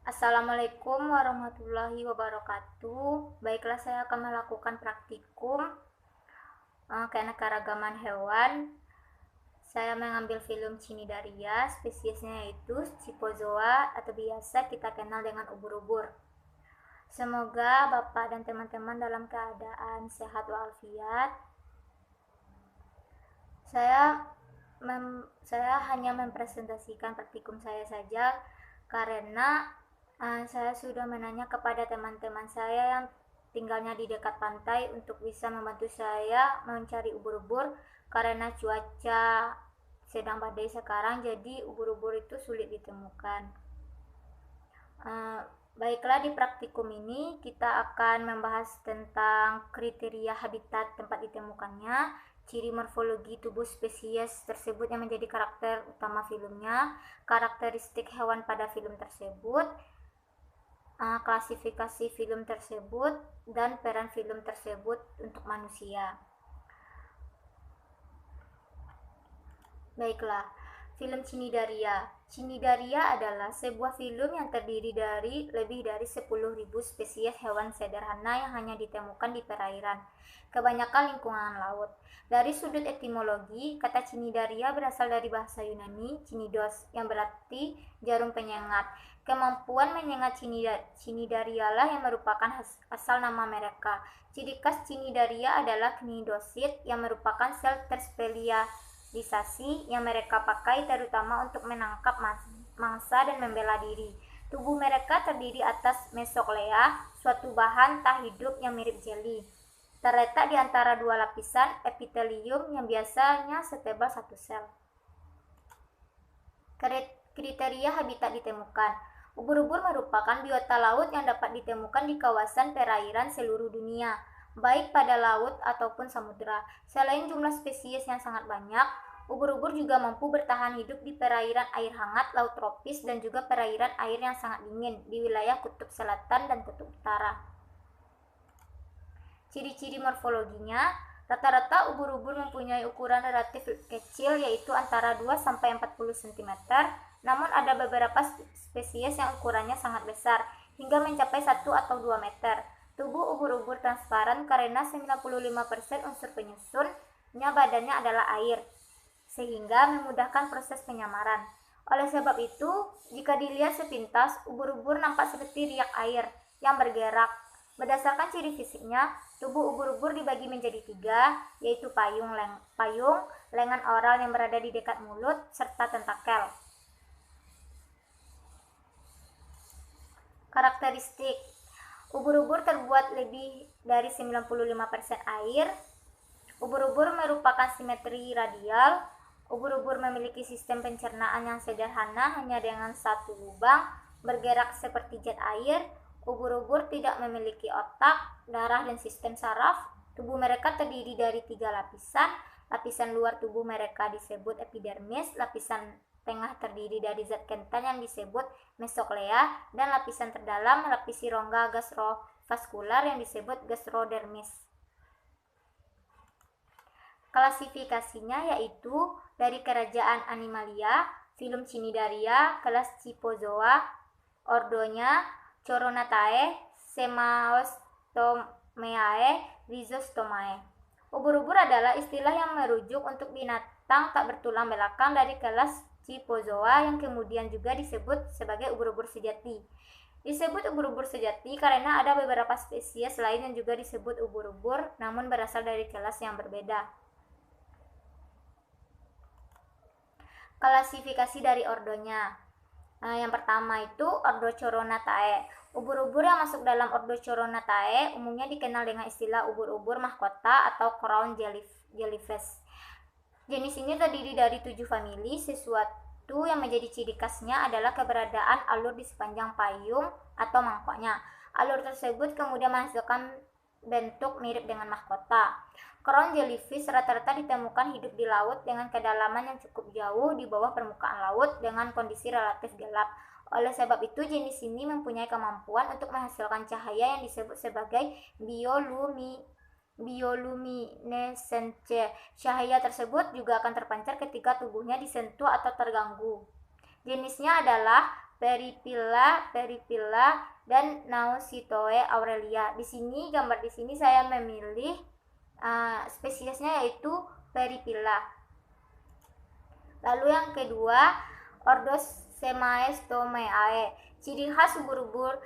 Assalamualaikum warahmatullahi wabarakatuh. Baiklah, saya akan melakukan praktikum keanekaragaman hewan. Saya mengambil film Cnidaria, spesiesnya yaitu Scyphozoa atau biasa kita kenal dengan ubur-ubur. Semoga Bapak dan teman-teman dalam keadaan sehat walafiat. Saya hanya mempresentasikan praktikum saya saja karena saya sudah menanya kepada teman-teman saya yang tinggalnya di dekat pantai untuk bisa membantu saya mencari ubur-ubur karena cuaca sedang badai sekarang, jadi ubur-ubur itu sulit ditemukan. Baiklah, di praktikum ini kita akan membahas tentang kriteria habitat tempat ditemukannya, ciri morfologi tubuh spesies tersebut yang menjadi karakter utama filmnya, karakteristik hewan pada film tersebut, klasifikasi film tersebut, dan peran film tersebut untuk manusia. Baiklah, film Cnidaria. Cnidaria adalah sebuah film yang terdiri dari lebih dari 10.000 spesies hewan sederhana yang hanya ditemukan di perairan, kebanyakan lingkungan laut. Dari sudut etimologi, kata Cnidaria berasal dari bahasa Yunani, cnidos, yang berarti jarum penyengat. Kemampuan menyengat Cnidarialah yang merupakan asal nama mereka. Ciri khas Cnidaria adalah cnidosit yang merupakan sel terspesialisasi yang mereka pakai terutama untuk menangkap mangsa dan membela diri. Tubuh mereka terdiri atas mesoklea, suatu bahan tak hidup yang mirip jeli, terletak di antara dua lapisan epitelium yang biasanya setebal satu sel. Kriteria habitat ditemukan. Ubur-ubur merupakan biota laut yang dapat ditemukan di kawasan perairan seluruh dunia, baik pada laut ataupun samudera. Selain jumlah spesies yang sangat banyak, ubur-ubur juga mampu bertahan hidup di perairan air hangat laut tropis dan juga perairan air yang sangat dingin di wilayah kutub selatan dan kutub utara. Ciri-ciri morfologinya, rata-rata ubur-ubur mempunyai ukuran relatif kecil yaitu antara 2-40 cm, namun ada beberapa spesies yang ukurannya sangat besar, hingga mencapai 1 atau 2 meter. Tubuh ubur-ubur transparan karena 95% unsur penyusunnya badannya adalah air, sehingga memudahkan proses penyamaran. Oleh sebab itu, jika dilihat sepintas, ubur-ubur nampak seperti riak air yang bergerak. Berdasarkan ciri fisiknya, tubuh ubur-ubur dibagi menjadi 3, yaitu payung, lengan oral yang berada di dekat mulut, serta tentakel. Karakteristik: ubur-ubur terbuat lebih dari 95% air. Ubur-ubur merupakan simetri radial. Ubur-ubur memiliki sistem pencernaan yang sederhana hanya dengan satu lubang, bergerak seperti jet air. Ubur-ubur tidak memiliki otak, darah, dan sistem saraf. Tubuh mereka terdiri dari 3 lapisan. Lapisan luar tubuh mereka disebut epidermis, lapisan tengah terdiri dari zat kental yang disebut mesoklea, dan lapisan terdalam melapisi rongga gastrovaskular yang disebut gastrodermis. Klasifikasinya yaitu dari kerajaan Animalia, film Cnidaria, kelas Scyphozoa, ordonya Coronatae, Semaostomeae, Rhizostomae. Ubur-ubur adalah istilah yang merujuk untuk binatang tak bertulang belakang dari kelas Scyphozoa yang kemudian juga disebut sebagai ubur-ubur sejati. Disebut ubur-ubur sejati karena ada beberapa spesies lain yang juga disebut ubur-ubur namun berasal dari kelas yang berbeda. Klasifikasi dari ordonya. Yang pertama itu ordo Coronatae. Ubur-ubur yang masuk dalam ordo Coronatae umumnya dikenal dengan istilah ubur-ubur mahkota atau crown jellyfish. Jenis ini terdiri dari 7 famili. Sesuatu yang menjadi ciri khasnya adalah keberadaan alur di sepanjang payung atau mangkoknya. Alur tersebut kemudian menghasilkan bentuk mirip dengan mahkota. Crown jellyfish rata-rata ditemukan hidup di laut dengan kedalaman yang cukup jauh di bawah permukaan laut dengan kondisi relatif gelap. Oleh sebab itu, jenis ini mempunyai kemampuan untuk menghasilkan cahaya yang disebut sebagai bioluminescence. Cahaya tersebut juga akan terpancar ketika tubuhnya disentuh atau terganggu. Jenisnya adalah Peripilla, dan Nausitoe aurelia. Di sini gambar di sini saya memilih spesiesnya yaitu Peripilla. Lalu yang kedua, ordo Semaeostomeae. Ciri khas ubur-ubur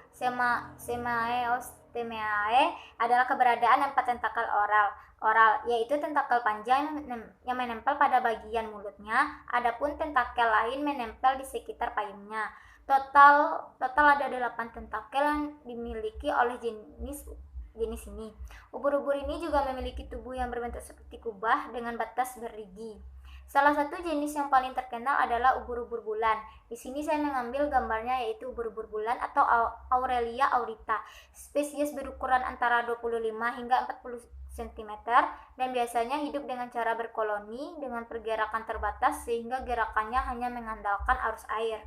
Semaeostomeae adalah keberadaan 4 tentakel oral, yaitu tentakel panjang yang menempel pada bagian mulutnya, adapun tentakel lain menempel di sekitar payungnya. Total ada 8 tentakel yang dimiliki oleh jenis ini. Ubur-ubur ini juga memiliki tubuh yang berbentuk seperti kubah dengan batas berligi. Salah satu jenis yang paling terkenal adalah ubur-ubur bulan. Di sini saya mengambil gambarnya yaitu ubur-ubur bulan atau Aurelia aurita. Spesies berukuran antara 25 hingga 40 cm dan biasanya hidup dengan cara berkoloni dengan pergerakan terbatas sehingga gerakannya hanya mengandalkan arus air.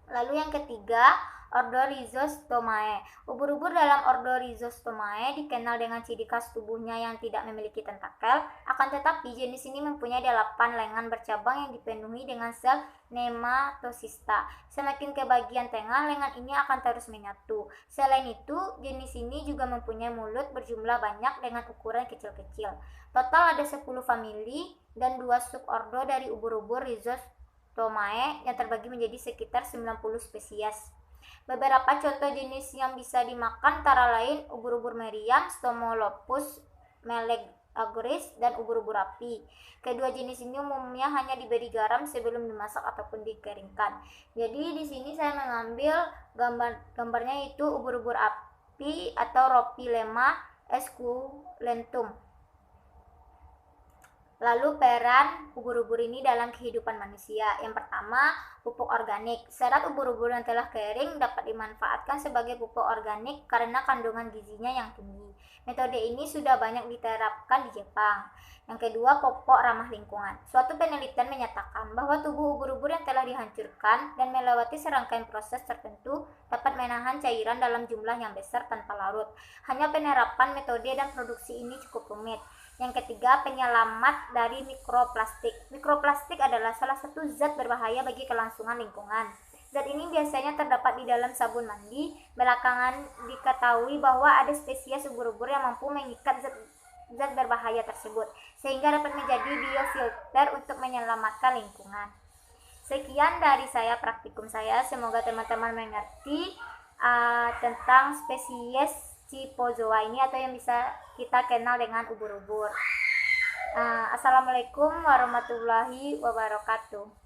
Lalu yang ketiga, ordo Rhizostomae. Ubur-ubur dalam ordo Rhizostomae dikenal dengan ciri khas tubuhnya yang tidak memiliki tentakel, akan tetapi jenis ini mempunyai 8 lengan bercabang yang dipenuhi dengan sel nematosista. Semakin ke bagian tengah, lengan ini akan terus menyatu. Selain itu, jenis ini juga mempunyai mulut berjumlah banyak dengan ukuran kecil-kecil. Total ada 10 famili dan 2 subordo dari ubur-ubur Rhizostomae yang terbagi menjadi sekitar 90 spesies. Beberapa contoh jenis yang bisa dimakan antara lain ubur-ubur meriam, Stomolopus meleagris, dan ubur-ubur api. Kedua jenis ini umumnya hanya diberi garam sebelum dimasak ataupun dikeringkan. Jadi di sini saya mengambil gambarnya itu ubur-ubur api atau Ropilema esculentum. Lalu peran ubur-ubur ini dalam kehidupan manusia. Yang pertama, pupuk organik. Serat ubur-ubur yang telah kering dapat dimanfaatkan sebagai pupuk organik karena kandungan gizinya yang tinggi. Metode ini sudah banyak diterapkan di Jepang. Yang kedua, popok ramah lingkungan. Suatu penelitian menyatakan bahwa tubuh ubur-ubur yang telah dihancurkan dan melewati serangkaian proses tertentu dapat menahan cairan dalam jumlah yang besar tanpa larut. Hanya penerapan metode dan produksi ini cukup rumit. Yang ketiga, penyelamat dari mikroplastik. Mikroplastik adalah salah satu zat berbahaya bagi kelangsungan lingkungan. Zat ini biasanya terdapat di dalam sabun mandi. Belakangan diketahui bahwa ada spesies ubur-ubur yang mampu mengikat zat berbahaya tersebut, sehingga dapat menjadi biofilter untuk menyelamatkan lingkungan. Sekian dari saya praktikum saya. Semoga teman-teman mengerti tentang spesies Scyphozoa ini atau yang bisa kita kenal dengan ubur-ubur. Assalamualaikum warahmatullahi wabarakatuh.